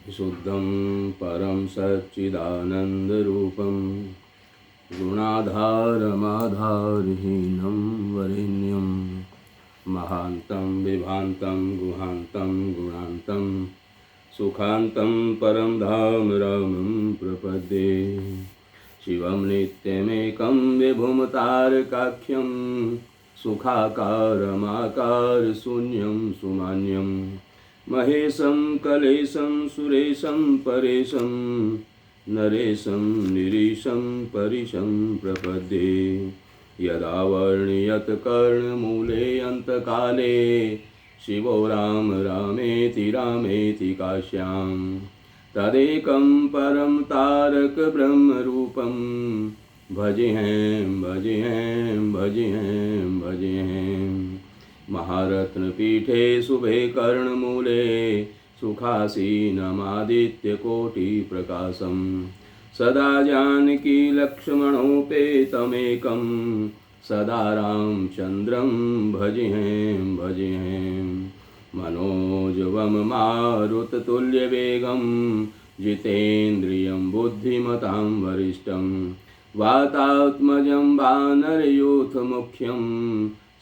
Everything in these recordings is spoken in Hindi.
विशुद्धं परं सच्चिदानन्दरूपं गुणाधारमाधारहीनं वरेण्यं महान्तं विभान्तं गुहान्तं गुणान्तं सुखान्तं परं धाम रामं प्रपद्ये। शिवं नित्यमेकं विभुं तारकाख्यं सुखाकारमाकारशून्यं सुमान्यं महेशं कलेशं सुरेशं परेशं नरेशं निरीशं परिशं प्रपद्ये। यदा वर्ण्यत कर्णमूले अन्तकाले शिवो राम रामेति रामेति काश्यां तदेकं परं तारक ब्रह्मरूपं भजेऽहं भजेऽहं भजेऽहं भजेऽहं। महारत्नपीठे शुभे कर्णमूले सुखासीनमादित्यकोटिप्रकाशं सदा जानकी लक्ष्मणोपेतमेकं सदा रामचन्द्रं भजेऽहं भजेऽहं। मनोजवं मारुततुल्यवेगं जितेन्द्रियं बुद्धिमतां वरिष्ठं वातात्मजं वानरयूथमुख्यं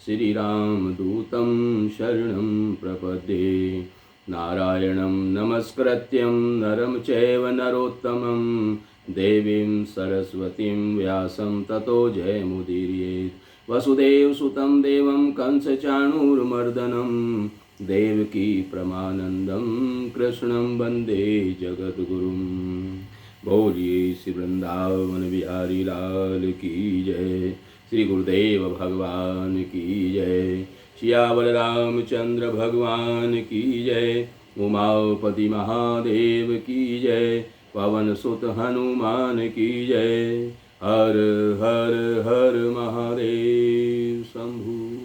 श्रीरामदूतं शरणं प्रपद्ये। नारायणं नमस्कृत्यं नरं चैव नरोत्तमं देवीं सरस्वतीं व्यासं ततो जयमुदीरयेत्। वसुदेवसुतं देवं कंसचाणूरमर्दनं देवकी परमानन्दं कृष्णं वन्दे जगद्गुरुं। बोलिए श्री वृंदावन बिहारी लाल की जय। श्री गुरुदेव भगवान की जय। सियावर रामचंद्र भगवान की जय। उमापति महादेव की जय। पवन सुत हनुमान की जय। हर हर हर महादेव शंभु।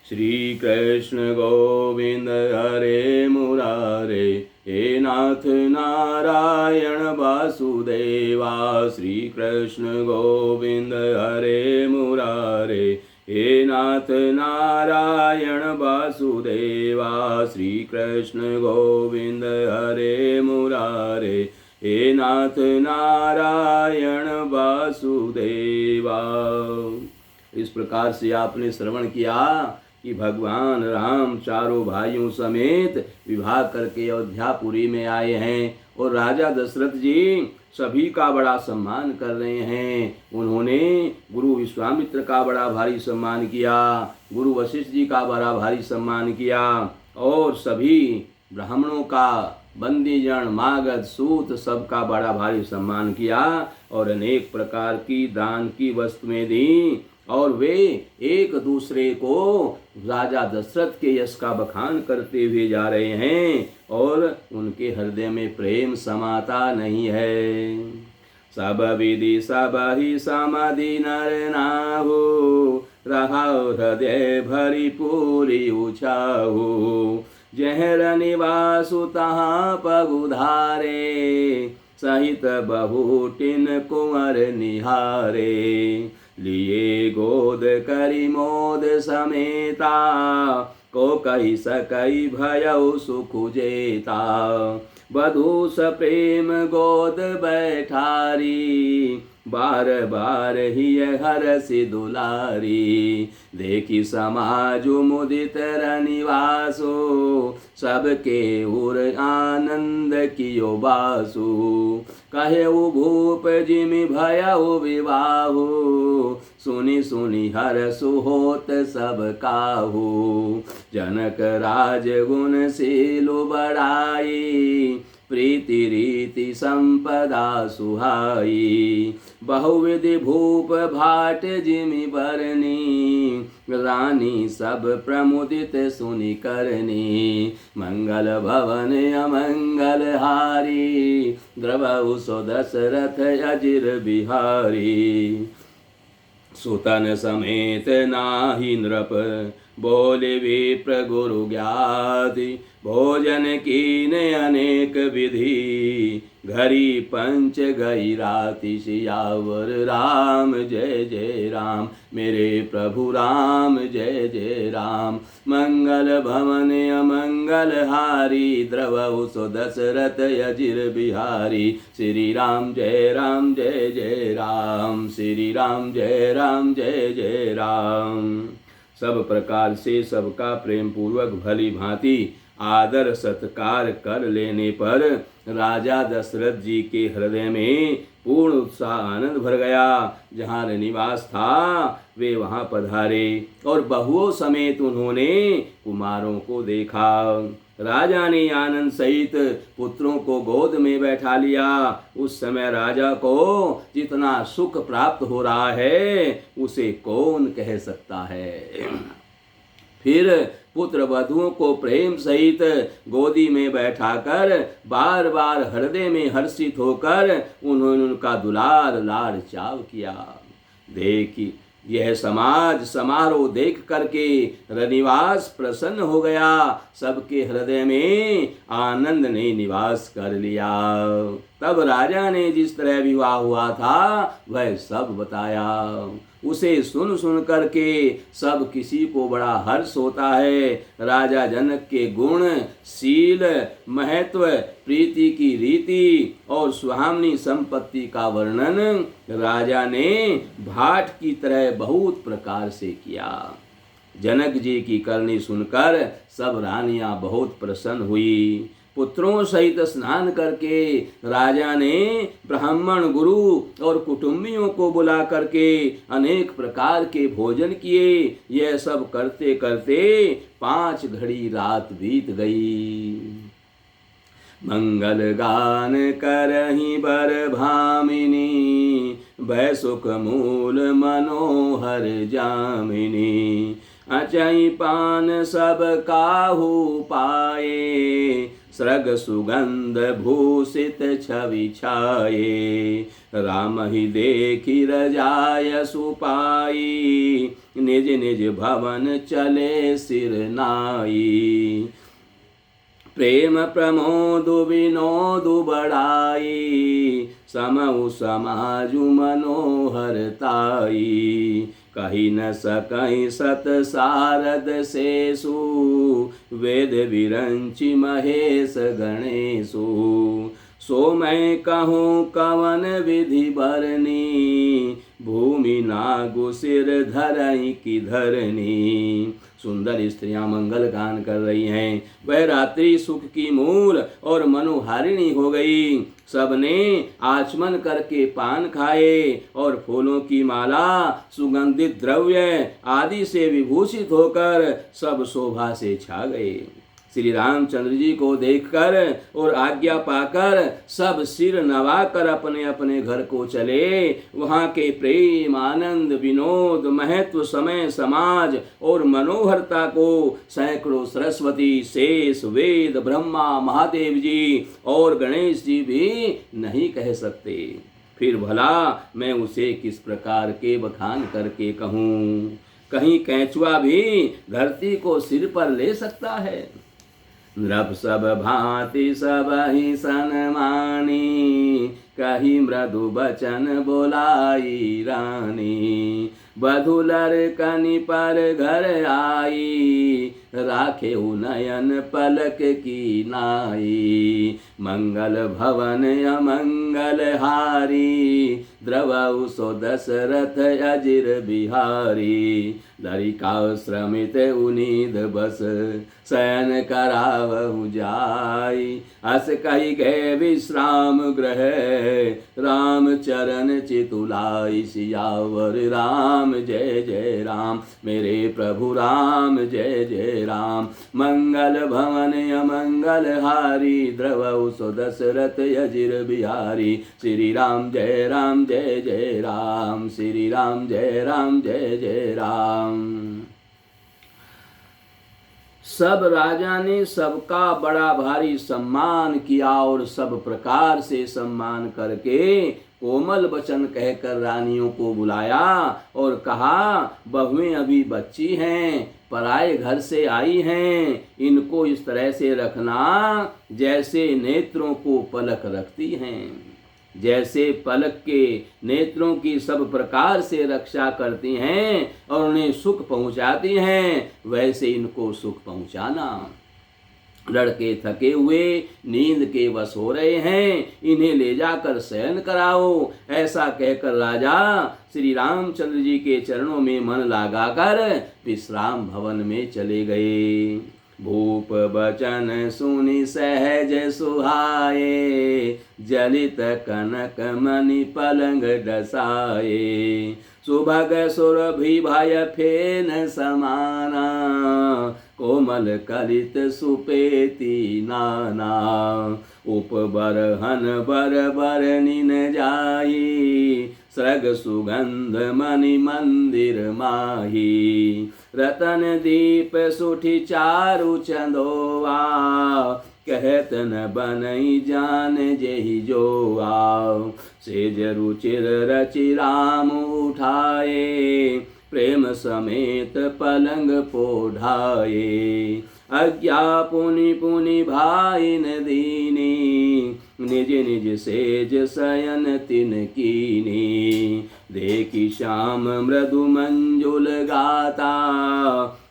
श्री कृष्ण गोविंद हरे मुरारे हे नाथ नारायण वासुदेवा। श्री कृष्ण गोविंद हरे मुरारे हे नाथ नारायण वासुदेवा। श्री कृष्ण गोविंद हरे मुरारे हे नाथ नारायण वासुदेवा। इस प्रकार से आपने श्रवण किया कि भगवान राम चारों भाइयों समेत विवाह करके अयोध्यापुरी में आए हैं और राजा दशरथ जी सभी का बड़ा सम्मान कर रहे हैं। उन्होंने गुरु विश्वामित्र का बड़ा भारी सम्मान किया, गुरु वशिष्ठ जी का बड़ा भारी सम्मान किया और सभी ब्राह्मणों का, बंदीजन, मागध, सूत सबका बड़ा भारी सम्मान किया और अनेक प्रकार की दान की वस्तुएं दी। और वे एक दूसरे को राजा दशरथ के यश का बखान करते हुए जा रहे हैं और उनके हृदय में प्रेम समाता नहीं है। सब विधि सब ही समाधि नर नाहु रहा हृदय भरी पूरी उछाहु। जहर निवासु तहाँ पगुधारे सहित बहुटिन कुंवर निहारे। लिए गोद करी मोद समेता को कही सकई भयउ सुख जेता। बधू स प्रेम गोद बैठारी बार बार ही हरसि दुलारी। देखी समाज मुदित रनिवासो सबके उर आनंद कियो बासु। कहे भूप जिमि भयउ विवाहु सुनि सुनि हरसु होत सब काहू। जनक राज गुण सीलु बड़ाई प्रीति रीति संपदा सुहाई। बहुविधि भूप भाट जिमि बरनी रानी सब प्रमुदित सुनि करनी। मंगल भवन अमंगल हारी द्रवहु सो दशरथ अजिर बिहारी। सुतन समेत नाही नृप बोले विप्र गुरु ज्ञाति भोजन कीन अनेक विधि घरी पंच गई राति सियावर राम जय जय राम मेरे प्रभु राम जय जय राम मंगल भवन अमंगल हारी द्रवहु सो दशरथ अजिर बिहारी श्री राम जय जय राम श्री राम जय जय राम। सब प्रकार से सबका प्रेम पूर्वक भली भांति आदर सत्कार कर लेने पर राजा दशरथ जी के हृदय में पूर्ण उत्साह आनंद भर गया। जहाँ निवास था वे वहाँ पधारे और बहुओं समेत उन्होंने कुमारों को देखा। राजा ने आनंद सहित पुत्रों को गोद में बैठा लिया। उस समय राजा को जितना सुख प्राप्त हो रहा है उसे कौन कह सकता है। फिर पुत्र वधुओं को प्रेम सहित गोदी में बैठाकर बार बार हृदय में हर्षित होकर उन्होंने उनका दुलार लाड़ चाव किया। देखी यह समाज समारोह देख करके रनिवास प्रसन्न हो गया। सबके हृदय में आनंद ने निवास कर लिया। तब राजा ने जिस तरह विवाह हुआ था वह सब बताया। उसे सुन सुन करके सब किसी को बड़ा हर्ष होता है। राजा जनक के गुण शील महत्व प्रीति की रीति और सुहामनी संपत्ति का वर्णन राजा ने भाट की तरह बहुत प्रकार से किया। जनक जी की करनी सुनकर सब रानियां बहुत प्रसन्न हुई। पुत्रों सहित स्नान करके राजा ने ब्राह्मण गुरु और कुटुंबियों को बुला करके अनेक प्रकार के भोजन किए। यह सब करते करते 5 घड़ी रात बीत गई। मंगल गान करहि बर भामिनी भय सुख मूल मनोहर जामिनी अचई पान सब काहू पाए सृग सुगंध भूषित छवि छाये राम ही देखी रजाय सुपाई निज निज भवन चले सिर नाई प्रेम प्रमोद विनोद बढ़ाई समउ समाजु मनोहरताई कही न सकई सत सारद शेषु वेद विरंचि महेश गणेशु सो मैं कहूँ कवन विधि बरनी भूमि नागु सिर धरई की धरनी। सुंदर स्त्रियां मंगल गान कर रही हैं। वह रात्रि सुख की मूल और मनोहारिणी हो गई। सबने आचमन करके पान खाए और फूलों की माला सुगंधित द्रव्य आदि से विभूषित होकर सब शोभा से छा गए। श्री रामचंद्र जी को देखकर और आज्ञा पाकर सब सिर नवाकर अपने अपने घर को चले। वहाँ के प्रेम आनंद विनोद महत्व समय समाज और मनोहरता को सैकड़ों सरस्वती शेष वेद ब्रह्मा महादेव जी और गणेश जी भी नहीं कह सकते। फिर भला मैं उसे किस प्रकार के बखान करके कहूँ। कहीं कैचुआ भी धरती को सिर पर ले सकता है। नृप सब भांति सब ही सनमानी कही मृदु बचन बोलाई रानी बधुलर कनि पर घर आई राखे नयन पलक की नाई मंगल भवन अमंगल हारी द्रवउ सो दशरथ अजिर बिहारी दरिका श्रमित उनीद बस शयन करावहु जाई अस कही गए विश्राम ग्रह राम चरण चितुलाई सियावर राम जय जय राम मेरे प्रभु राम जय जय राम मंगल भवन अमंगल हारी द्रवउ सो दशरथ अजिर बिहारी श्री राम जय जय राम श्री राम जय जय राम। सब राजा ने सबका बड़ा भारी सम्मान किया और सब प्रकार से सम्मान करके कोमल वचन कहकर रानियों को बुलाया और कहा, बहुएं अभी बच्ची हैं, पराए घर से आई हैं, इनको इस तरह से रखना जैसे नेत्रों को पलक रखती हैं। जैसे पलक के नेत्रों की सब प्रकार से रक्षा करती हैं और उन्हें सुख पहुंचाती हैं, वैसे इनको सुख पहुंचाना। लड़के थके हुए नींद के वश हो रहे हैं, इन्हें ले जाकर शयन कराओ। ऐसा कहकर राजा श्री रामचंद्र जी के चरणों में मन लगाकर विश्राम भवन में चले गए। भूप बचन सुनि सहज सुहाए, जलित कनक मणि पलंग डसाए। सुभग सुरभि भय फेन समाना, कोमल कलित सुपेति नाना। उपबरहन बर बरनिन जाई, सृग सुगंध मणि मंदिर माही। रतन दीप सुठी चारु चंदोआ, कहत न बनई जान जेहि जोआ। सेज रुचिर रचि राम उठाए, प्रेम समेत पलंग पोढ़ाए। आज्ञा पुनि पुनि भाई न दीनी, निज निज सेज शयन तिन कीनी। देखी श्याम मृदु मंजुल गाता,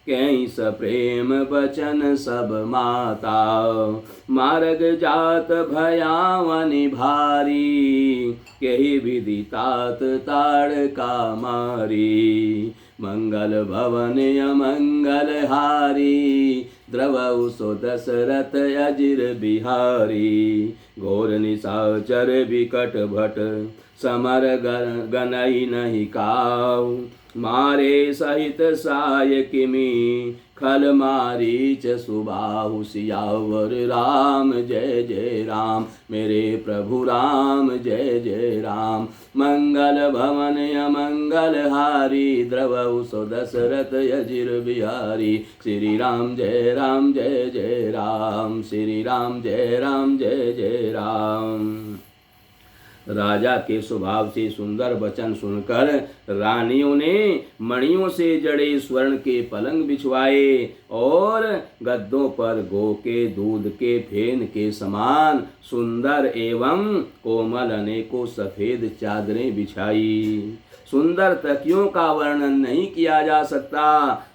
कहीं सप्रेम बचन सब माता। मार्ग जात भयावनि भारी, कही विधि तात ताड़का मारी। मंगल भवन अमंगल हारी, द्रवउ सो दशरथ अजिर बिहारी। घोर निशाचर विकट भट, समर गनई नहीं काऊ। मारे सहित साय किमी, खल मारीच सुबाहु। सियावर राम जय जय राम, मेरे प्रभु राम जय जय राम। मंगल भवन अमंगल हारी, द्रवउ सो दशरथ अजिर बिहारी। श्री राम जय जय राम, श्री राम जय जय राम। राजा के स्वभाव से सुंदर वचन सुनकर रानियों ने मणियों से जड़े स्वर्ण के पलंग बिछवाए और गद्दों पर गो के दूध के फेन के समान सुंदर एवं कोमल अनेकों सफेद चादरें बिछाई। सुंदर तकियों का वर्णन नहीं किया जा सकता।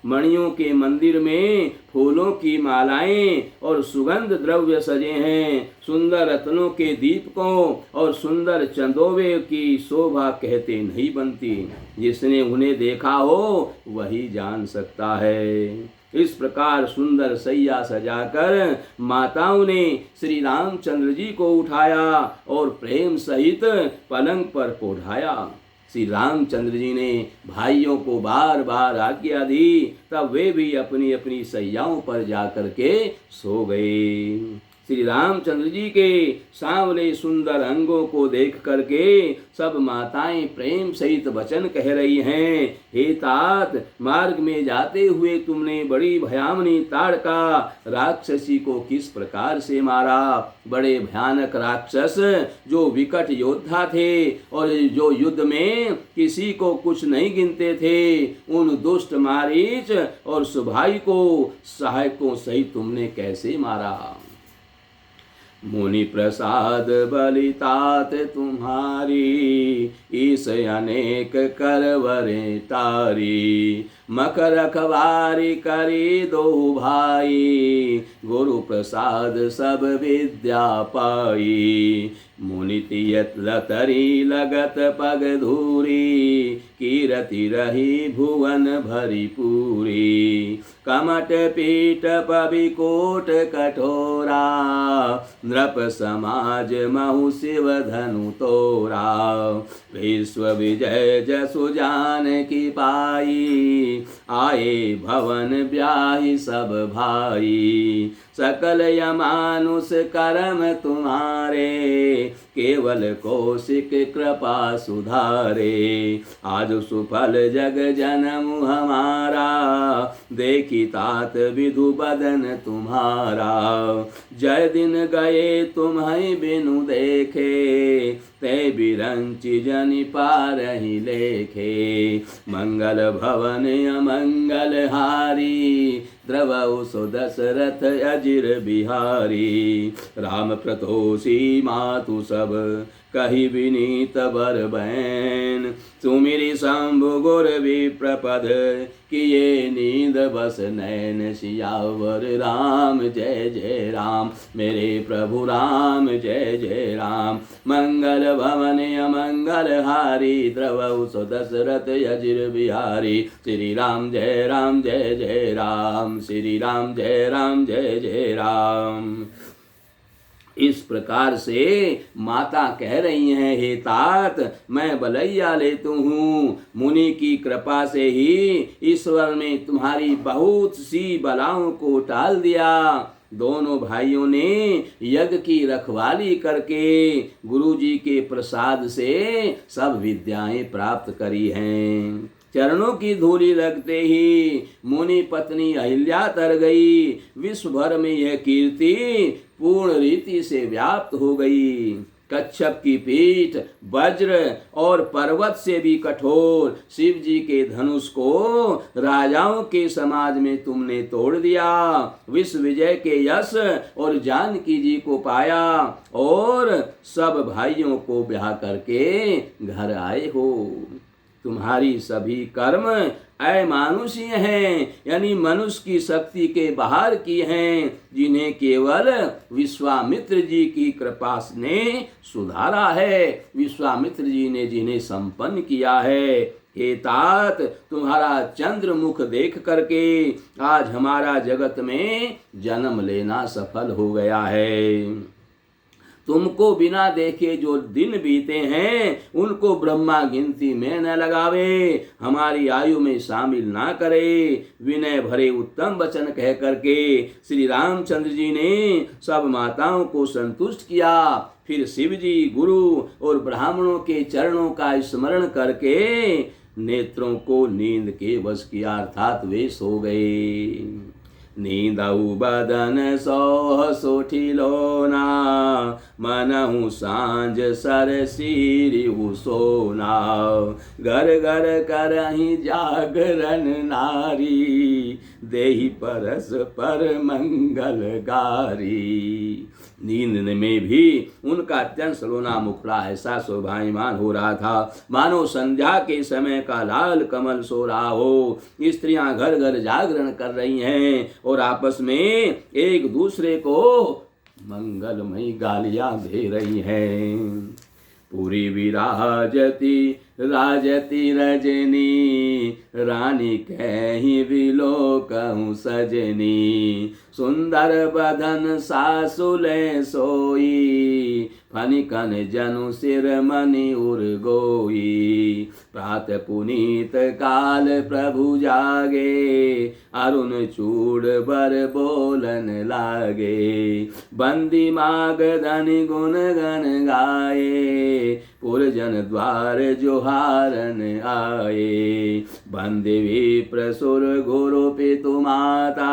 मणियों के मंदिर में फूलों की मालाएं और सुगंध द्रव्य सजे हैं। सुंदर रत्नों के दीपकों और सुंदर चंदोवे की शोभा कहते नहीं बनती। जिसने उन्हें देखा हो वही जान सकता है। इस प्रकार सुंदर सैया सजाकर माताओं ने श्री रामचंद्र जी को उठाया और प्रेम सहित पलंग पर पोढ़ाया। श्री रामचंद्र जी ने भाइयों को बार बार आज्ञा दी, तब वे भी अपनी अपनी सैयाओं पर जाकर के सो गए। श्री रामचंद्र जी के सांवले सुंदर अंगों को देख करके सब माताएं प्रेम सहित वचन कह रही हैं, हे तात, मार्ग में जाते हुए तुमने बड़ी भयावनी ताड़का राक्षसी को किस प्रकार से मारा। बड़े भयानक राक्षस जो विकट योद्धा थे और जो युद्ध में किसी को कुछ नहीं गिनते थे, उन दुष्ट मारीच और सुभाई को सहायकों सहित तुमने कैसे मारा। मुनि प्रसाद बलितात तुम्हारी, ईस अनेक करवरे तारी। मकर रखवारी करी दो भाई, गुरु प्रसाद सब विद्या पाई। मुनि तियत लतरी लगत पग धूरी, कीरति रही भुवन भरी पूरी। कमट पीठ पविकोट कठोरा, नृप समाज महु शिव धनु तोरा। विश्व विजय जसु जान की पाई, आए भवन ब्याही सब भाई। सकल यमानुष करम तुम्हारे, केवल कौशिक कृपा सुधारे। आज सुफल जग जन्म हमारा, देखी तात विधु बदन तुम्हारा। जय दिन गए तुम्हें बिनु देखे, ते बिरंचि जनि पारहि लेखे। मंगल भवन अमंगल हारी द्रवौ सो दशरथ अजिर बिहारी। राम प्रतोषी मातु सब कही विनीत बर बैन। सुमिरि शंभु गुर विप्रपद किए नींद बस नैन। सियावर राम जय जय राम मेरे प्रभु राम जय जय राम। मंगल भवन अमंगल हारी द्रवौ सो दशरथ अजिर बिहारी। श्री राम जय जय राम श्री राम जय जय राम। इस प्रकार से माता कह रही हैं, हे तात मैं बलैया लेतू हूँ। मुनि की कृपा से ही ईश्वर ने तुम्हारी बहुत सी बलाओं को टाल दिया। दोनों भाइयों ने यज्ञ की रखवाली करके गुरु जी के प्रसाद से सब विद्याएं प्राप्त करी हैं। चरणों की धूलि लगते ही मुनि पत्नी अहिल्या तर गई। विश्व भर में यह कीर्ति पूर्ण रीति से व्याप्त हो गई। कच्छप की पीठ वज्र और पर्वत से भी कठोर शिव जी के धनुष को राजाओं के समाज में तुमने तोड़ दिया। विश्व विजय के यश और जानकी जी को पाया और सब भाइयों को ब्याह करके घर आए हो। तुम्हारी सभी कर्म अमानुषीय हैं, यानी मनुष्य की शक्ति के बाहर की हैं, जिन्हें केवल विश्वामित्र जी की कृपा ने सुधारा है। विश्वामित्र जी ने जिन्हें संपन्न किया है। हे तात तुम्हारा चंद्र मुख देख करके आज हमारा जगत में जन्म लेना सफल हो गया है। तुमको बिना देखे जो दिन बीते हैं उनको ब्रह्मा गिनती में न लगावे, हमारी आयु में शामिल ना करे। विनय भरे उत्तम वचन कह करके श्री रामचंद्र जी ने सब माताओं को संतुष्ट किया। फिर शिव जी गुरु और ब्राह्मणों के चरणों का स्मरण करके नेत्रों को नींद के वश किया, अर्थात वे सो गए। नींदऊ बदन सोह सोठिलोना मनहु सांझ सर सिरिहु सोना। घर घर करहि जागरण नारी देहि परस पर मंगल गारी। नींद में भी उनका अत्यंत सलोना मुखड़ा ऐसा शोभायमान हो रहा था मानो संध्या के समय का लाल कमल सो रहा हो। स्त्रियां घर घर जागरण कर रही हैं और आपस में एक दूसरे को मंगलमयी गालियां दे रही हैं। पूरी विराजती राजती रजनी रानी कहीं विलोकहूँ सजनी। सुंदर बदन सासुले सोई फनिकन जनु सिर मनि उर गोई। प्रात पुनीत काल प्रभु जागे अरुण चूड़ बर बोलन लागे। बंदी माग धनि गुण गन गाए पुरजन द्वार जोहारन आए। बंदे विप्र सुर गुरु पितु माता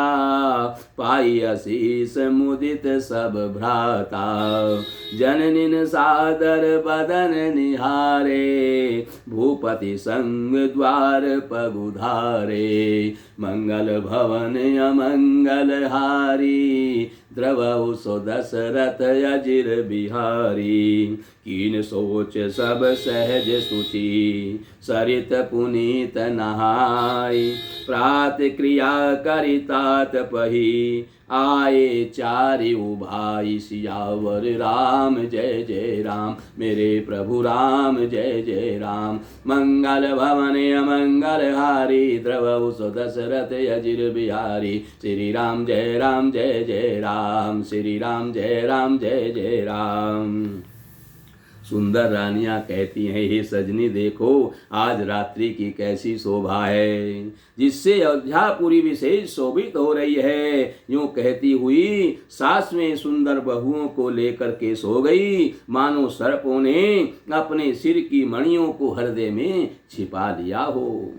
पाई आशीष मुदित सब भ्राता। जननिन सादर बदन निहारे भूपति संग द्वार पगुधारे। मंगल भवन अमंगल हारी द्रवौ सो दशरथ अजिर बिहारी। कीन सोच सब सहज सुचि सरित पुनीत नहाई। प्रात क्रिया करितात पही आए चारि उभाई। सियावर राम जय जय राम मेरे प्रभु राम जय जय राम। मंगल भवन अमंगल हारी द्रवौ सो दशरथ अजिर बिहारी। श्री राम जय जय राम श्री राम जय जय राम। सुंदर रानियां कहती हैं, हे सजनी देखो आज रात्रि की कैसी शोभा है, जिससे अयोध्यापुरी विशेष शोभित हो रही है। यूं कहती हुई सास में सुंदर बहुओं को लेकर के सो गई, मानो सर्पों ने अपने सिर की मणियों को हृदय में छिपा लिया हो।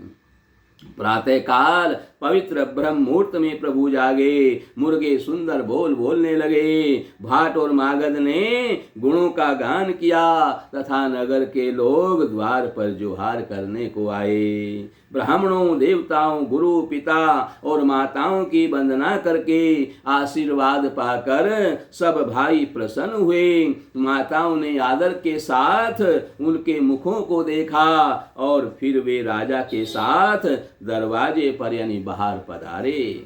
प्रातः काल पवित्र ब्रह्म मुहूर्त में प्रभु जागे। मुर्गे सुंदर बोल बोलने लगे। भाट और मागध ने गुणों का गान किया तथा नगर के लोग द्वार पर जोहार करने को आए। ब्राह्मणों, देवताओं, गुरु, पिता और माताओं की वंदना करके आशीर्वाद पाकर सब भाई प्रसन्न हुए। माताओं ने आदर के साथ उनके मुखों को देखा और फिर वे राजा के साथ दरवाजे पर यानी बाहर पधारे।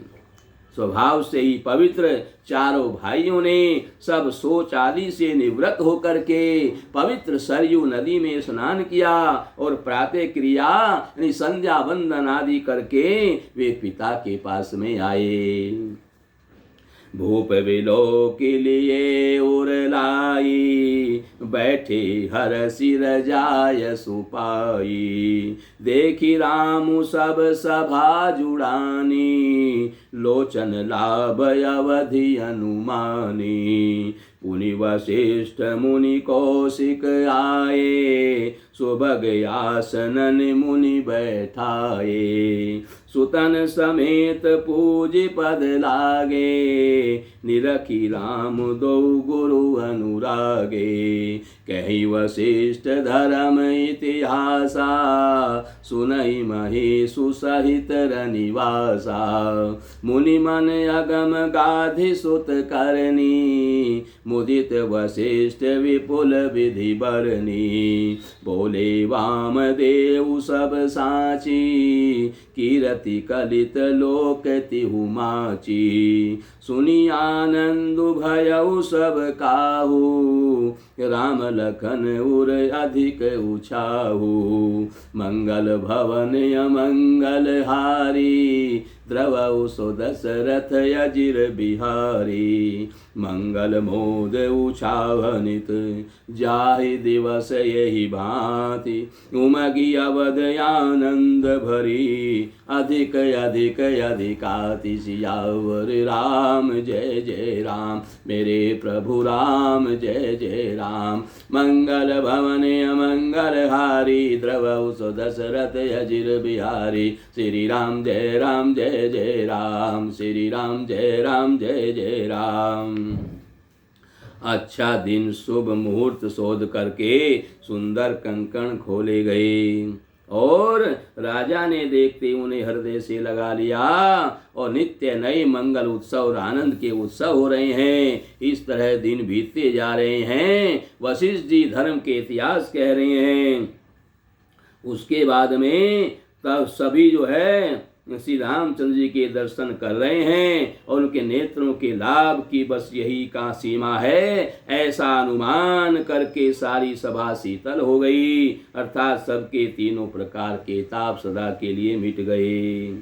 स्वभाव से ही पवित्र चारों भाइयों ने सब शोच आदि से निवृत्त होकर के पवित्र सरयू नदी में स्नान किया और प्रातः क्रिया यानी संध्या वंदन आदि करके वे पिता के पास में आए। भूप विलो के लिए उर लाई, बैठे हर सिर जाय सुपाई। देखी रामु सब सभा जुड़ानी, लोचन लाभ अवधि अनुमानी। पुनि वशिष्ठ मुनि कौशिक आए, सुभग आसनन मुनि बैठाए। सुतन समेत पूज पद लागे, निरखी राम दो गुरु अनुरागे। कही वशिष्ठ धर्म इतिहासा, सुनई महेशु सहित रनिवासा। मुनि मन अगम गाधि सुत करनी, मुदित वशिष्ठ विपुल विधि बरनी। बोले वामदेव सब साची, कीरति कलित लोक तिहु माची। सुनी आनंद भयउ सब काहू, राम लखन उर अधिक उछाहू। मंगल भवन अमंगल हारी, द्रवउ सो दशरथ अजिर बिहारी। मंगल मोद उछावनित, जाहि दिवस यही भांति। उमगी अवध आनंद भरी, अधिक अधिक अधिकाति। सियावर राम जय जय राम, मेरे प्रभु राम जय जय राम। मंगल भवन अमंगल हारी, द्रवउ सो दशरथ अजिर बिहारी। श्री राम जय जय राम, श्री राम जय जय राम। अच्छा दिन शुभ मुहूर्त शोध करके सुंदर कंकण खोले गए और राजा ने देखते उन्हें हृदय से लगा लिया और नित्य नए मंगल उत्सव और आनंद के उत्सव हो रहे हैं। इस तरह दिन बीतते जा रहे हैं। वशिष्ठ जी धर्म के इतिहास कह रहे हैं। उसके बाद में तब सभी जो है श्री रामचंद्र जी के दर्शन कर रहे हैं और उनके नेत्रों के लाभ की बस यही का सीमा है, ऐसा अनुमान करके सारी सभा शीतल हो गई। अर्थात सबके तीनों प्रकार के ताप सदा के लिए मिट गए।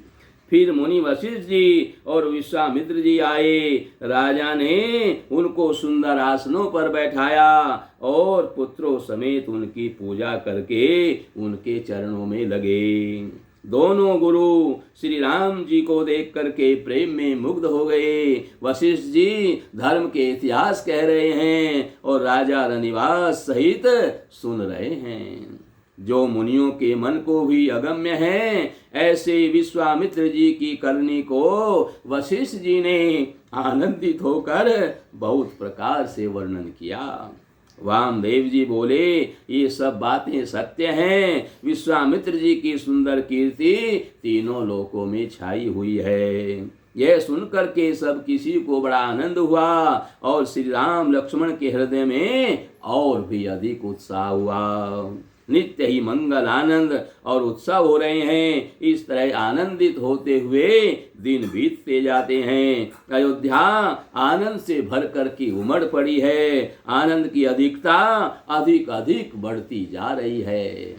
फिर मुनि वशिष्ठ जी और विश्वामित्र जी आए। राजा ने उनको सुंदर आसनों पर बैठाया और पुत्रों समेत उनकी पूजा करके उनके चरणों में लगे। दोनों गुरु श्री राम जी को देख करके प्रेम में मुग्ध हो गए। वशिष्ठ जी धर्म के इतिहास कह रहे हैं और राजा रनिवास सहित सुन रहे हैं। जो मुनियों के मन को भी अगम्य है, ऐसे विश्वामित्र जी की करनी को वशिष्ठ जी ने आनंदित होकर बहुत प्रकार से वर्णन किया। वामदेव जी बोले, ये सब बातें सत्य हैं। विश्वामित्र जी की सुंदर कीर्ति तीनों लोकों में छाई हुई है। यह सुनकर के सब किसी को बड़ा आनंद हुआ और श्री राम लक्ष्मण के हृदय में और भी अधिक उत्साह हुआ। नित्य ही मंगल आनंद और उत्सव हो रहे हैं। इस तरह आनंदित होते हुए दिन बीतते जाते हैं। अयोध्या आनंद से भर कर की उमड़ पड़ी है। आनंद की अधिकता अधिक अधिक बढ़ती जा रही है।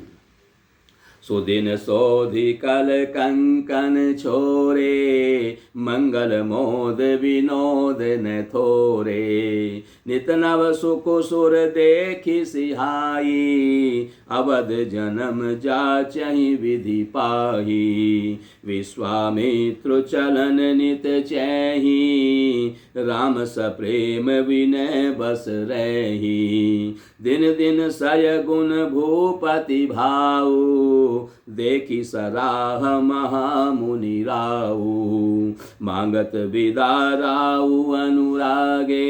सुदिन सोधि कल कंकन छोरे, मंगल मोद विनोद न थोरे। नित नव सुख सुर देखि सिहाई, अवध जन्म जाचहि विधि पाही। विश्वामित्र चलन नित चैहि, राम सप्रेम विनय बस रही। दिन दिन सय गुण भूपति भाऊ, देखि सराह महामुनि राऊ। मांगत विदा राऊ अनुरागे,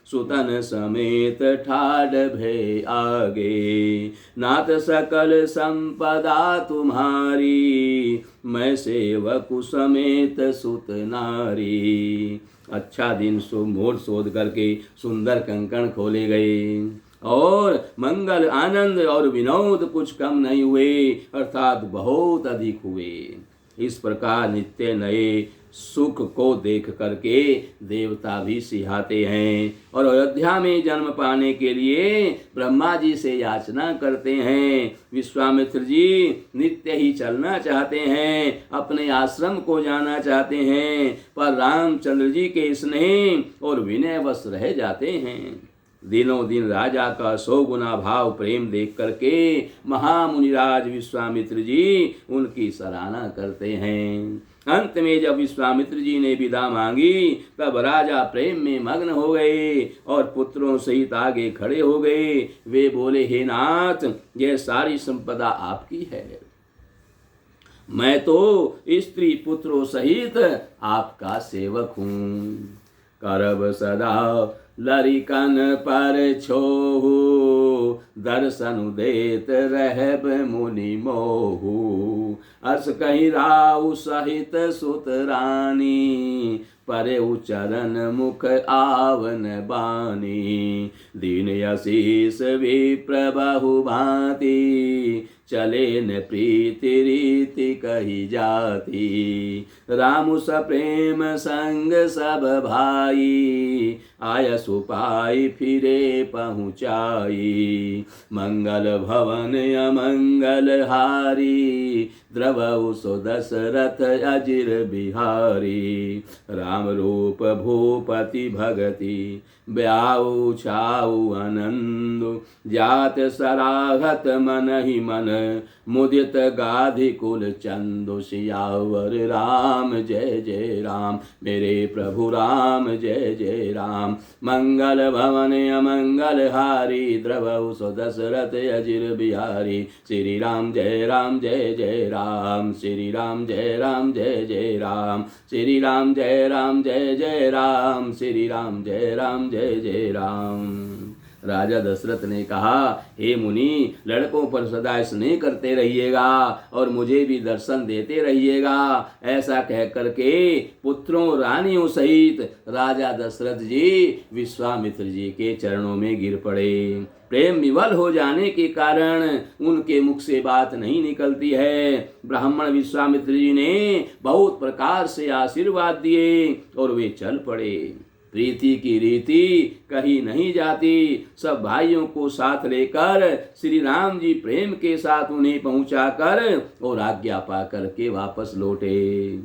सुतन समेत ठाड भय आगे। नाथ सकल संपदा तुम्हारी, मैं सेवक समेत सुत नारी। अच्छा दिन मोड़ शोध करके सुंदर कंकण खोले गए और मंगल आनंद और विनोद कुछ कम नहीं हुए, अर्थात बहुत अधिक हुए। इस प्रकार नित्य नए सुख को देख करके देवता भी सिहाते हैं और अयोध्या में जन्म पाने के लिए ब्रह्मा जी से याचना करते हैं। विश्वामित्र जी नित्य ही चलना चाहते हैं, अपने आश्रम को जाना चाहते हैं, पर रामचंद्र जी के स्नेह और विनय वश रह जाते हैं। दिनों दिन राजा का 100 गुना भाव प्रेम देख करके महामुनिराज विश्वामित्र जी उनकी सराहना करते हैं। अंत में जब विश्वामित्र जी ने विदा मांगी, तब राजा प्रेम में मग्न हो गए और पुत्रों सहित आगे खड़े हो गए। वे बोले, हे नाथ, यह सारी संपदा आपकी है, मैं तो स्त्री पुत्रों सहित आपका सेवक हूँ। करब सदा लरिकन पर छोहू, दर्शन देत रहब मुनि मोहू। अस कहि राउ सहित सुत रानी, परे चरण मुख आवन बानी। दीन आशीष विप्र बहु भांति, चले न प्रीति रीति कही जाती। राम सप्रेम संग सब भाई, आय सुपाई फिरे पहुँचाई। मंगल भवन अमंगल हारी, द्रवउ सो दशरथ अजिर बिहारी। राम रूप भूपति भगति, ब्याऊ छाऊ आनंद। जात सराहत मन ही मन, मुदित गाधि कुल चंदु। सियावर राम जय जय राम, मेरे प्रभु राम जय जय राम। मंगल भवन अमंगल हारी, द्रवउ सो दशरथ अजिर बिहारी। श्री राम जय जय राम, श्री राम जय जय राम। श्री राम जय जय राम, श्री राम जय जय राम। राजा दशरथ ने कहा, हे मुनि, लड़कों पर सदा स्नेह करते रहिएगा और मुझे भी दर्शन देते रहिएगा। ऐसा कह करके पुत्रों रानियों सहित राजा दशरथ जी विश्वामित्र जी के चरणों में गिर पड़े। प्रेम विवल हो जाने के कारण उनके मुख से बात नहीं निकलती है। ब्राह्मण विश्वामित्र जी ने बहुत प्रकार से आशीर्वाद दिए और वे चल पड़े। प्रीति की रीति कहीं नहीं जाती। सब भाइयों को साथ लेकर श्री राम जी प्रेम के साथ उन्हें पहुंचाकर और आज्ञा पा करके वापस लौटे।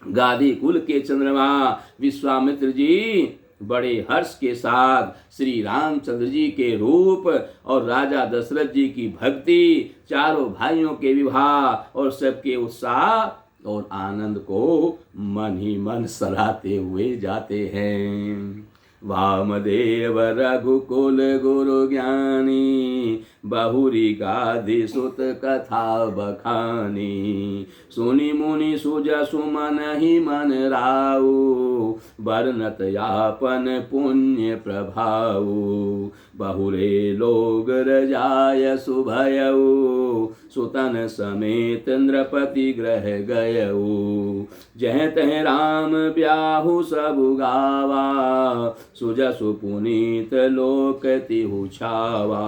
गाधी कुल के चंद्रमा विश्वामित्र जी बड़े हर्ष के साथ श्री रामचंद्र जी के रूप और राजा दशरथ जी की भक्ति, चारों भाइयों के विवाह और सबके उत्साह और आनंद को मन ही मन सराहते हुए जाते हैं। वामदेव रघुकुल गुरु ज्ञानी, बहुरी गाधि सुत कथा बखानी। सुनि मुनि सुज सुमन ही मन राऊ, बरनत यापन पुण्य प्रभाऊ। बहुरे लोग रजाय सुभयऊ, सुतन समेत नृपति ग्रह गयऊ। जह तह राम ब्याहु सब गावा, सुजसु पुनीत लोक तिहु छावा।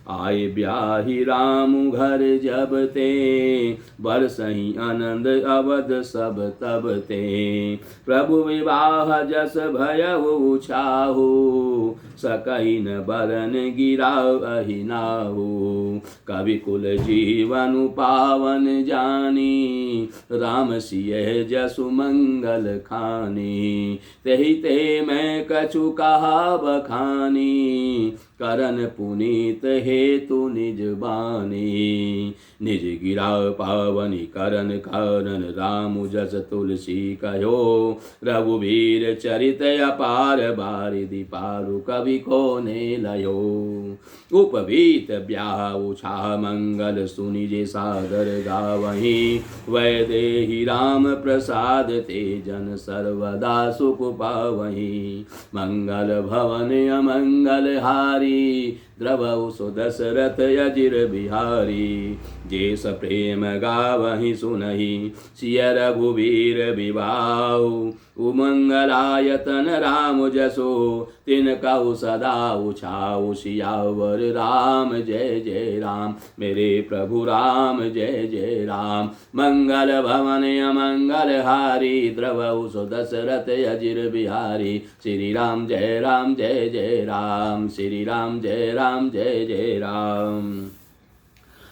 आए ब्याही राम घर जब ते, बरसही आनंद अवध सब तब ते। प्रभु विवाह जस भयउ छाहु, सकहि न बरन गिराव अहि नाहु। कवि कुल जीवन पावन जानी, राम सिय जसु मंगल खानी। तेहि ते मैं कछु कहा बखानी, करन पुनीत हेतु निज बानी। निज गिरा पावनी करन करन, राम जस तुलसी कहो। रघुवीर चरित अपार, बारिधि पारु कवि को ने लयो। उपवीत ब्याह उछा मंगल, सुनि जे सादर गावहीं। वैदेही राम प्रसाद, ते जन सर्वदा सुख पावहीं। मंगल भवन अमंगल हारी, द्रवहु सो दशरथ अजिर बिहारी। जेस प्रेम गावहीं सुनहि, सिय रघुवीर विवाहु। उमंगलायतन राम जसो, तिन कहु सदा उछाऊ। सियावर राम जय जय राम, मेरे प्रभु राम जय जय राम। मंगल भवन अमंगल हारी, द्रवहु सो दशरथ अजिर बिहारी। श्री राम जय जय राम, श्री राम जय जय राम।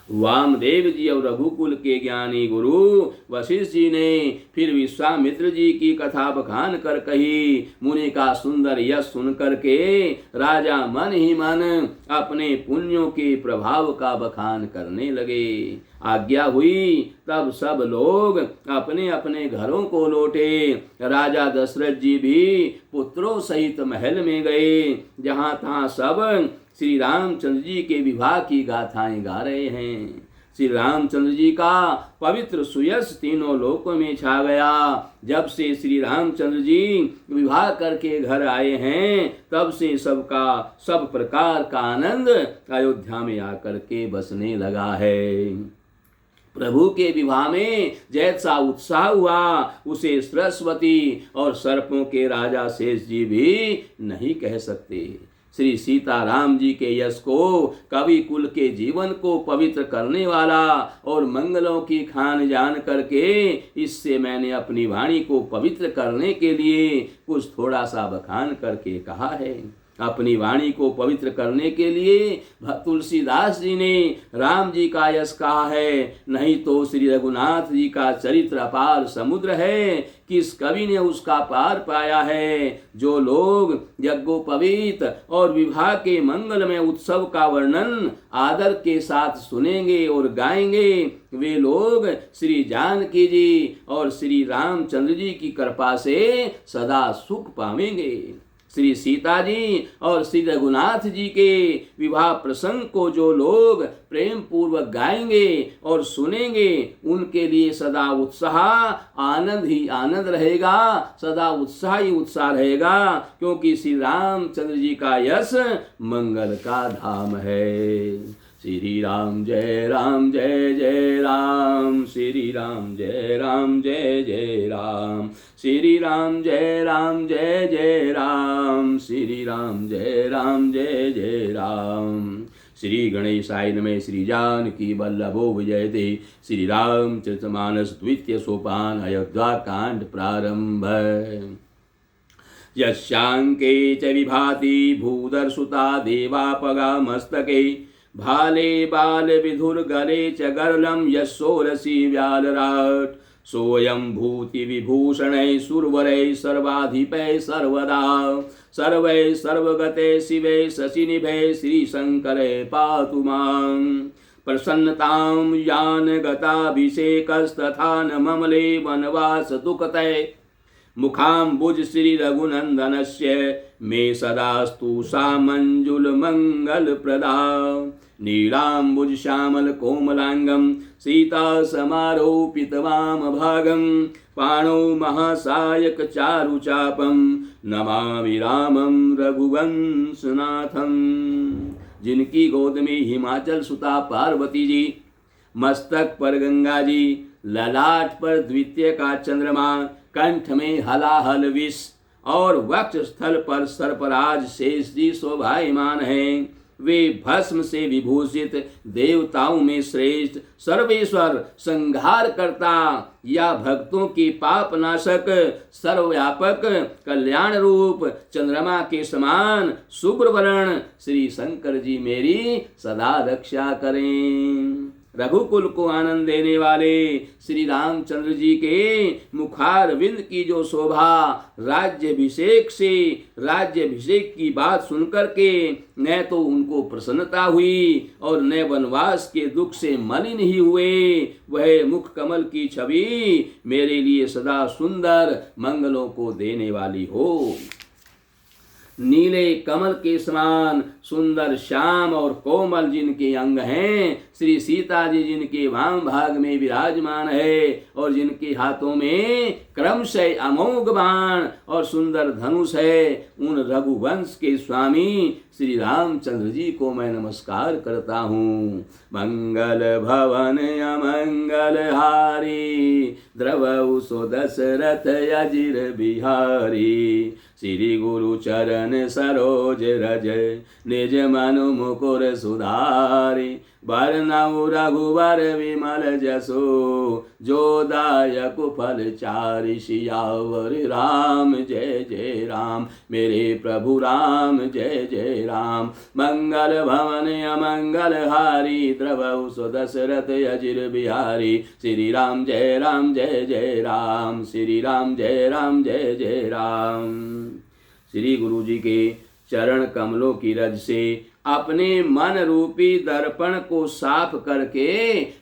वामदेव जी और रघुकुल के ज्ञानी गुरु वशिष्ठ जी ने फिर विश्वामित्र जी की कथा बखान कर कही। मुनि का सुंदर यश सुन करके राजा मन ही मन अपने पुण्यों के प्रभाव का बखान करने लगे। आज्ञा हुई तब सब लोग अपने अपने घरों को लौटे। राजा दशरथ जी भी पुत्रों सहित महल में गए। जहाँ तहाँ सब श्री रामचंद्र जी के विवाह की गाथाएं गा रहे हैं। श्री रामचंद्र जी का पवित्र सुयश तीनों लोकों में छा गया। जब से श्री रामचंद्र जी विवाह करके घर आए हैं, तब से सबका सब प्रकार का आनंद अयोध्या में आकर के बसने लगा है। प्रभु के विवाह में जैसा उत्साह हुआ, उसे सरस्वती और सर्पों के राजा शेष जी भी नहीं कह सकते। श्री सीताराम जी के यश को, कवि कुल के जीवन को पवित्र करने वाला और मंगलों की खान जान करके इससे मैंने अपनी वाणी को पवित्र करने के लिए कुछ थोड़ा सा बखान करके कहा है। अपनी वाणी को पवित्र करने के लिए तुलसीदास जी ने राम जी का यश कहा है, नहीं तो श्री रघुनाथ जी का चरित्र अपार समुद्र है, किस कवि ने उसका पार पाया है। जो लोग यज्ञोपवीत और विवाह के मंगल में उत्सव का वर्णन आदर के साथ सुनेंगे और गाएंगे, वे लोग श्री जानकी जी और श्री रामचंद्र जी की कृपा से सदा सुख पावेंगे। श्री सीता जी और श्री रघुनाथ जी के विवाह प्रसंग को जो लोग प्रेम पूर्वक गाएंगे और सुनेंगे, उनके लिए सदा उत्साह आनंद ही आनंद रहेगा, सदा उत्साह ही उत्साह रहेगा, क्योंकि श्री रामचंद्र जी का यश मंगल का धाम है। श्री राम जय जय राम, श्री राम जय जय राम, श्री राम जय जय राम, श्री राम जय जय राम। श्री गणेशाय नमः। श्री जानकी वल्लभो विजयते। श्री रामचरितमानस द्वितीय सोपान, अयोध्या कांड प्रारंभ। यस्यांके च विभाति भूधरसुता देवापगा मस्तके, भाले बाल विधुर्गले च गरलं यशोरसि व्यालराट, सोऽयं भूति विभूषणै सुरवरै सर्वाधिपै सर्वदा, सर्वै सर्वगते शिवे शशिनिभे श्रीशङ्करे पातु मां। प्रसन्नतां यान गताभिषेकस्तथा न ममले वनवास दुःखतै, मुखाम्बुज श्री रघुनन्दनस्य मे सदास्तु सा मंजुल मंगल प्रदा। नीलाम्बुज श्यामल कोमलांगम सीता समारोपित वाम भागम, पाणौ महासायक चारु चापम नमामि रामं रघुवंशनाथम। जिनकी गोद में हिमाचल सुता पार्वती जी, मस्तक पर गंगा जी, ललाट पर द्वितीय का चंद्रमा, कंठ में हलाहल विष और वक्ष स्थल पर सर्पराज शेष जी शोभायमान हैं। वे भस्म से विभूषित, देवताओं में श्रेष्ठ, सर्वेश्वर, संहार करता या भक्तों की पाप नाशक, सर्वव्यापक, कल्याण रूप, चंद्रमा के समान शुभ्र वर्ण श्री शंकर जी मेरी सदा रक्षा करें। रघुकुल को आनंद देने वाले श्री रामचंद्र जी के मुखारविंद की जो शोभा, राज्यभिषेक की बात सुनकर के न तो उनको प्रसन्नता हुई और न वनवास के दुख से मलिन ही हुए, वह मुख कमल की छवि मेरे लिए सदा सुंदर मंगलों को देने वाली हो। नीले कमल के समान सुंदर श्याम और कोमल जिनके अंग हैं, श्री सीता जी जिनके वाम भाग में विराजमान है और जिनके हाथों में क्रमशः अमोघ बाण और सुंदर धनुष है, उन रघुवंश के स्वामी श्री रामचंद्र जी को मैं नमस्कार करता हूँ। मंगल भवन अमंगल हारी, द्रवहु सो दशरथ अजिर बिहारी। श्री गुरु चरण सरोज रज, निज मनु मुकुर सुधारी। बरनउ रघुवर विमल जसो, जो दायक फल चारि। सियावर राम जय जय राम, मेरे प्रभु राम जय जय राम। मंगल भवन अमंगल हारी, द्रवहु सो दशरथ अजिर बिहारी। श्री राम जय जय राम, श्री राम जय जय राम। श्री गुरु जी के चरण कमलों की रज से अपने मन रूपी दर्पण को साफ करके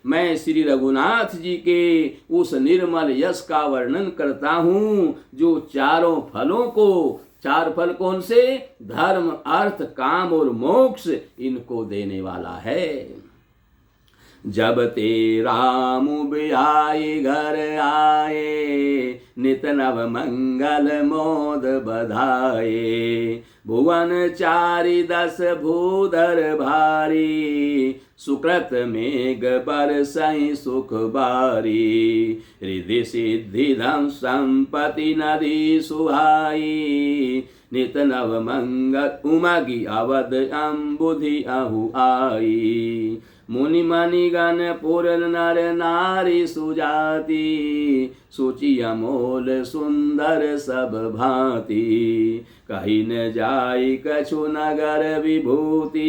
मैं श्री रघुनाथ जी के उस निर्मल यश का वर्णन करता हूँ, जो चारों फलों को, चार फल कौन से? धर्म, अर्थ, काम और मोक्ष, इनको देने वाला है। जब ते राम बिहाई घर आए, नित नव मंगल मोद बधाए। भुवन चारि दस भूधर भारी, सुकृत मेघ बरसई सुख बारी। रिद्धि सिद्धि धन संपत्ति नदी सुहाई, नित नव मंगल उमगी अवध अम्बुधि अहु आई। मुनि मणि गण पुर नर नारी सुजाति, सूचि अमोल सुंदर सब भांति। कही न जाई कछु नगर विभूति,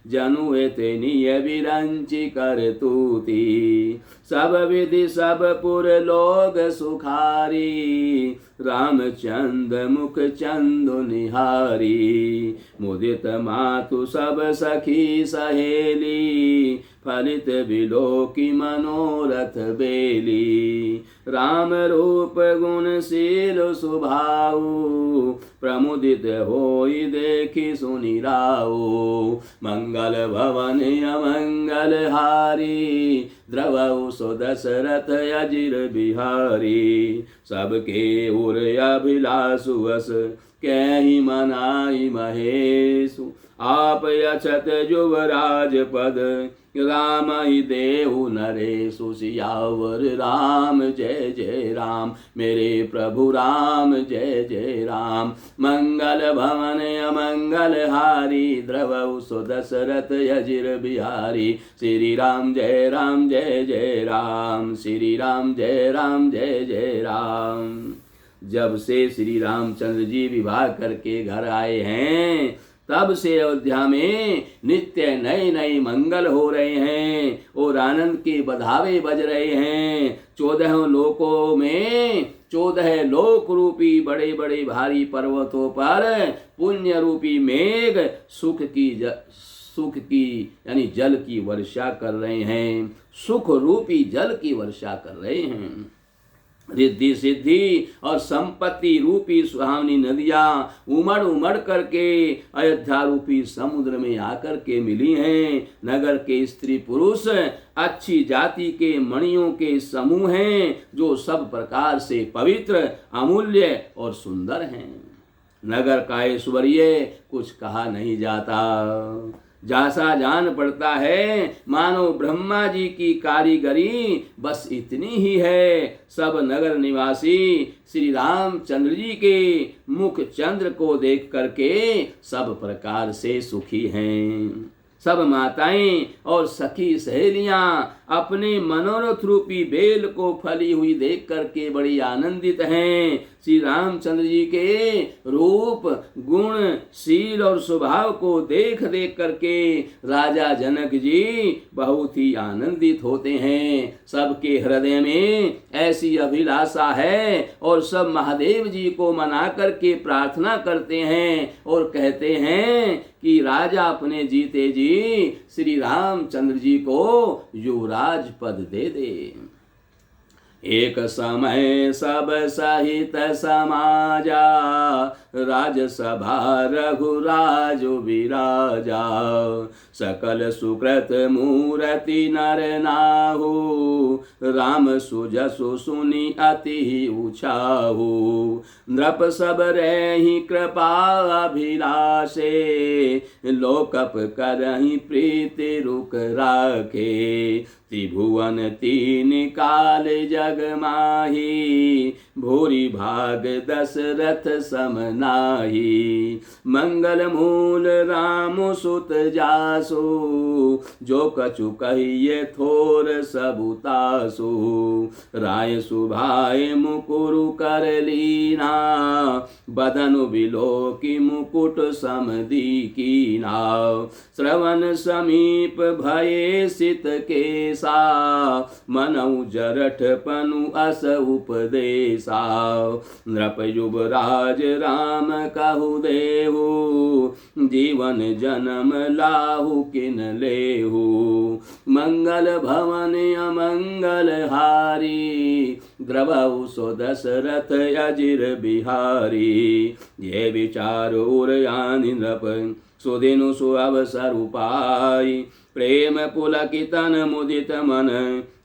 जनु एतनिय विरंचि कर तूती। सब विधि सब पुर लोग सुखारी, रामचंद मुख चंदु निहारी। मुदित मातु सब सखी सहेली, फलित बिलोकी मनोरथ बेली। राम रूप गुणशील स्वभाव, प्रमुदित होई देखी सुनि राऊ। मंगल भवन अमंगल हारी, द्रवहु सो दशरथ अजिर बिहारी। सबके उर अभिलाषु वस, कहि मनाई महेशु। आप अछत युवराज पद, राम ही देहु नरेशु। सियावर राम जय जय राम, मेरे प्रभु राम जय जय राम। मंगल भवन अमंगल हारी, द्रवहु सो दशरथ अजिर बिहारी। श्री राम जय जय राम, श्री राम जय जय राम। जब से श्री रामचंद्र जी विवाह करके घर आए हैं, तब से अयोध्या में नित्य नए नए मंगल हो रहे हैं और आनंद के बधावे बज रहे हैं। 14 लोकों में 14 लोक रूपी बड़े बड़े भारी पर्वतों पर पुण्य रूपी मेघ सुख की यानी जल की वर्षा कर रहे हैं, सुख रूपी जल की वर्षा कर रहे हैं। रिद्धि सिद्धि और संपत्ति रूपी सुहावनी नदियां उमड़ उमड़ करके अयोध्या रूपी समुद्र में आकर के मिली हैं। नगर के स्त्री पुरुष अच्छी जाति के मणियों के समूह हैं, जो सब प्रकार से पवित्र, अमूल्य और सुंदर हैं। नगर का ऐश्वर्य कुछ कहा नहीं जाता। जैसा जान पड़ता है मानो ब्रह्मा जी की कारीगरी बस इतनी ही है। सब नगर निवासी श्री रामचंद्र जी के मुख चंद्र को देख करके सब प्रकार से सुखी हैं। सब माताएं और सखी सहेलियां अपने मनोरथ रूपी बेल को फली हुई देख करके बड़ी आनंदित हैं। श्री रामचंद्र जी के रूप गुण शील और स्वभाव को देख देख करके राजा जनक जी बहुत ही आनंदित होते हैं। सबके हृदय में ऐसी अभिलाषा है और सब महादेव जी को मना करके प्रार्थना करते हैं और कहते हैं कि राजा अपने जीते जी श्री रामचंद्र जी को युवराज पद दे दे। एक समय सब सहित समाजा राजसभा रघुराज विराजा। सकल सुकृत मूर्ति नर नाहु राम सुजसु सुनि अति उछाहु। नृप सब रही कृपा अभिलाषे लोकप करहि प्रीति रुक राखे। त्रिभुवन तीन काल जग माही भूरि भाग दशरथ सम नाही। मंगल मूल राम सुत जासु जो कछु कहिए थोर सबुतासु। राय सुभाए मुकुरु कर लीना बदनु बिलो की मुकुट समदीकीना। श्रवण समीप भये सित केसा मनऊ जरठ पनु अस उपदेशा। नृप युवराज राम कहु देहु जीवन जन्म लाहु किन लेहु। मंगल भवन अमंगल हारी द्रवहु सो दशरथ अजिर बिहारी। ये विचार उर यानि नृप सुदिनु सु अवसर उपाय। प्रेम पुलकितन मुदित मन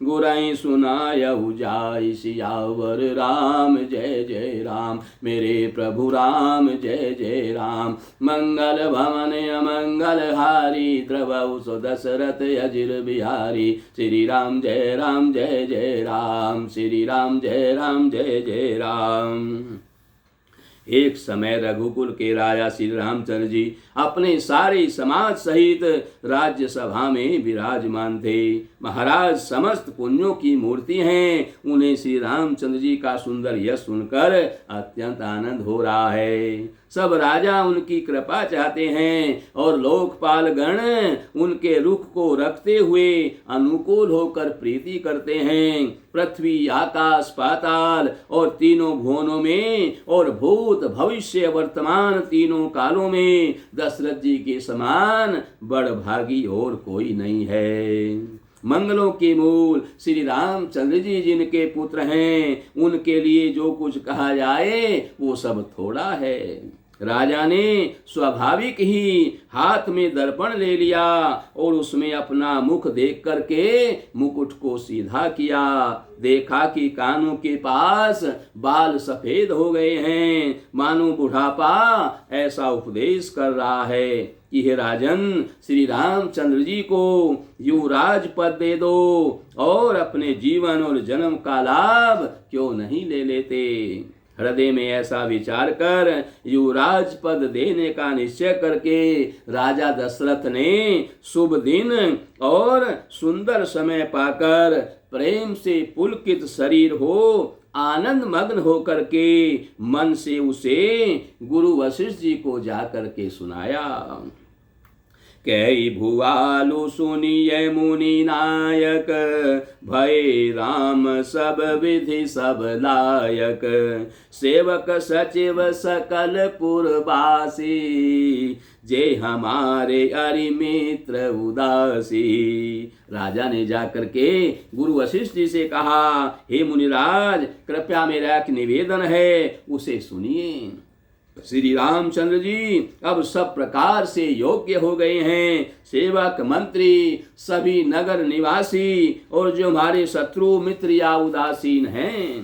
गुराई सुनायहु जाय। सियावर राम जय जय राम मेरे प्रभु राम जय जय राम। मंगल भवन अमंगल हारी द्रवहु सो दशरथ अजिर बिहारी। श्री राम जय जय राम श्री राम जय जय राम। एक समय रघुकुल के राजा श्री रामचंद्र जी अपने सारे समाज सहित राज्य सभा में विराजमान थे। महाराज समस्त पुण्यों की मूर्ति हैं। उन्हें श्री रामचंद्र जी का सुंदर यश सुनकर अत्यंत आनंद हो रहा है। सब राजा उनकी कृपा चाहते हैं और लोकपाल गण उनके रुख को रखते हुए अनुकूल होकर प्रीति करते हैं। पृथ्वी आकाश पाताल और तीनों भुवनों में और भूत भविष्य वर्तमान तीनों कालों में दशरथ जी के समान बड़भागी और कोई नहीं है। मंगलों के मूल श्री रामचंद्र जी जिनके पुत्र हैं उनके लिए जो कुछ कहा जाए वो सब थोड़ा है। राजा ने स्वाभाविक ही हाथ में दर्पण ले लिया और उसमें अपना मुख देख करके मुकुट को सीधा किया। देखा कि कानों के पास बाल सफेद हो गए हैं मानो बुढ़ापा ऐसा उपदेश कर रहा है कि हे राजन श्री रामचंद्र जी को युवराज पद दे दो और अपने जीवन और जन्म का लाभ क्यों नहीं ले लेते। हृदय में ऐसा विचार कर युवराज पद देने का निश्चय करके राजा दशरथ ने शुभ दिन और सुंदर समय पाकर प्रेम से पुलकित शरीर हो आनंद मग्न होकर के मन से उसे गुरु वशिष्ठ जी को जाकर के सुनाया। कई भुआलु सुनिय मुनि नायक भय राम सब विधि सब लायक। सेवक सचिव सकल पुरवासी जे हमारे अरि मित्र उदासी। राजा ने जाकर के गुरु वशिष्ठ जी से कहा, हे मुनिराज कृपया मेरा एक निवेदन है उसे सुनिए। श्री रामचंद्र जी अब सब प्रकार से योग्य हो गए हैं। सेवक मंत्री सभी नगर निवासी और जो हमारे शत्रु मित्र या उदासीन हैं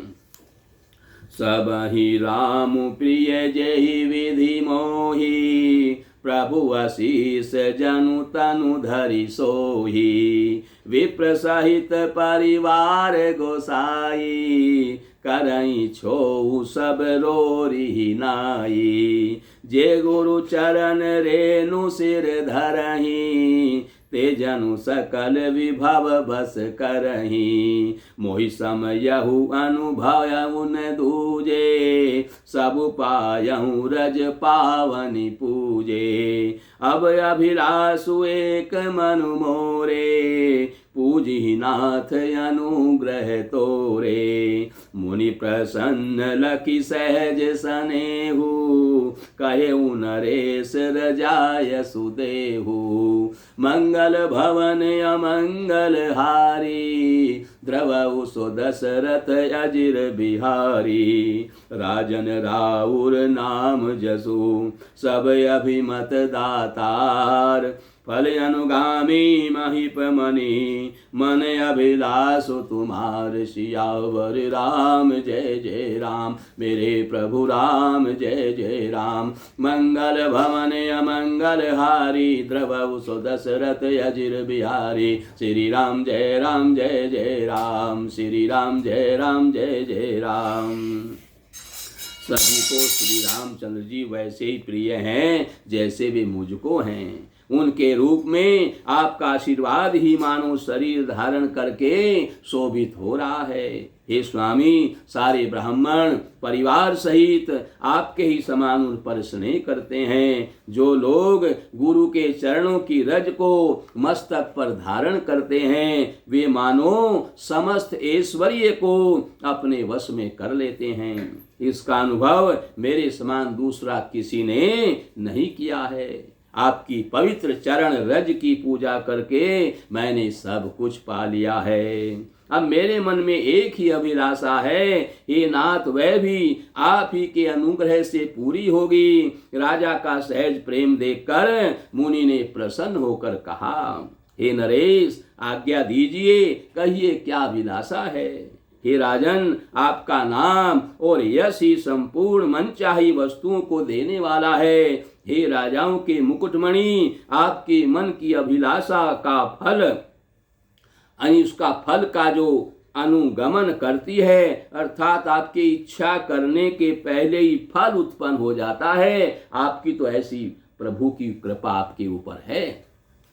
सब ही राम प्रिय जहि विधि मोहि। प्रभु आशीष जनु तनु धरि सोही। विप्र सहित परिवार गोसाई, करई छो सब रोरी नाई। जे गुरु चरण रेणु सिर धरही, ते जनु सकल विभव बस करही। मोहि समयहु अनुभव उन दूजे, सब पायहु रज पावनि पूजे। अब अभिलाषु एक मनु मोरे, पूजी नाथ अनुग्रह तोरे। मुनि प्रसन्न लखि सहज सनेहु, कहेउ नरेश रजाय सुदेहु। मंगल भवन अमंगल हारी, द्रवउ सो दशरथ अजिर बिहारी। राजन राउर नाम जसु, सब अभिमत दातार। फल अनुगामी महिप मनि, मन अभिलाषु तुम्हार। सियावर राम जय जय राम, मेरे प्रभु राम जय जय राम। मंगल भवन अमंगल हारी, द्रवउ सो दशरथ अजिर बिहारी। श्री राम जय जय राम, श्री राम जय जय राम। सभी को श्री रामचंद्र जी वैसे ही प्रिय हैं जैसे वे मुझको हैं। उनके रूप में आपका आशीर्वाद ही मानो शरीर धारण करके शोभित हो रहा है। हे स्वामी, सारे ब्राह्मण परिवार सहित आपके ही समान उन पर स्नेह करते हैं। जो लोग गुरु के चरणों की रज को मस्तक पर धारण करते हैं, वे मानो समस्त ऐश्वर्य को अपने वश में कर लेते हैं। इसका अनुभव मेरे समान दूसरा किसी ने नहीं किया है। आपकी पवित्र चरण रज की पूजा करके मैंने सब कुछ पा लिया है। अब मेरे मन में एक ही अभिलाषा है, हे नाथ, वह भी आप ही के अनुग्रह से पूरी होगी। राजा का सहज प्रेम देखकर मुनि ने प्रसन्न होकर कहा, हे नरेश, आज्ञा दीजिए, कहिए क्या अभिलाषा है। हे राजन, आपका नाम और यश ही संपूर्ण मनचाही वस्तुओं को देने वाला है। हे राजाओं के मुकुटमणि, आपके मन की अभिलाषा का फल, उसका फल का जो अनुगमन करती है, अर्थात आपकी इच्छा करने के पहले ही फल उत्पन्न हो जाता है। आपकी तो ऐसी प्रभु की कृपा आपके ऊपर है।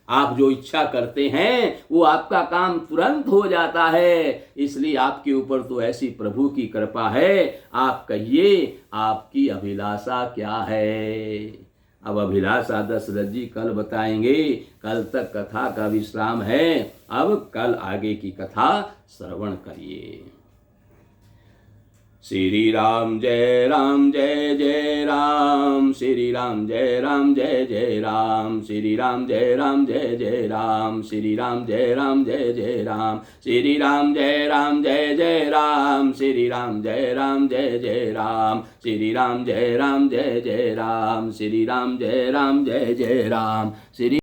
आप जो इच्छा करते हैं वो आपका काम तुरंत हो जाता है। इसलिए आपके ऊपर तो ऐसी प्रभु की कृपा है। आप कहिए, आपकी अभिलाषा क्या है। अब अभिलाषा दशरथ जी कल बताएंगे। कल तक कथा का विश्राम है। अब कल आगे की कथा श्रवण करिए। श्री राम जय जय राम, श्री राम जय जय राम, श्री राम जय जय राम, श्री राम जय जय राम, श्री राम जय जय राम, श्री राम जय जय राम, श्री राम जय जय राम, श्री राम जय जय राम, श्री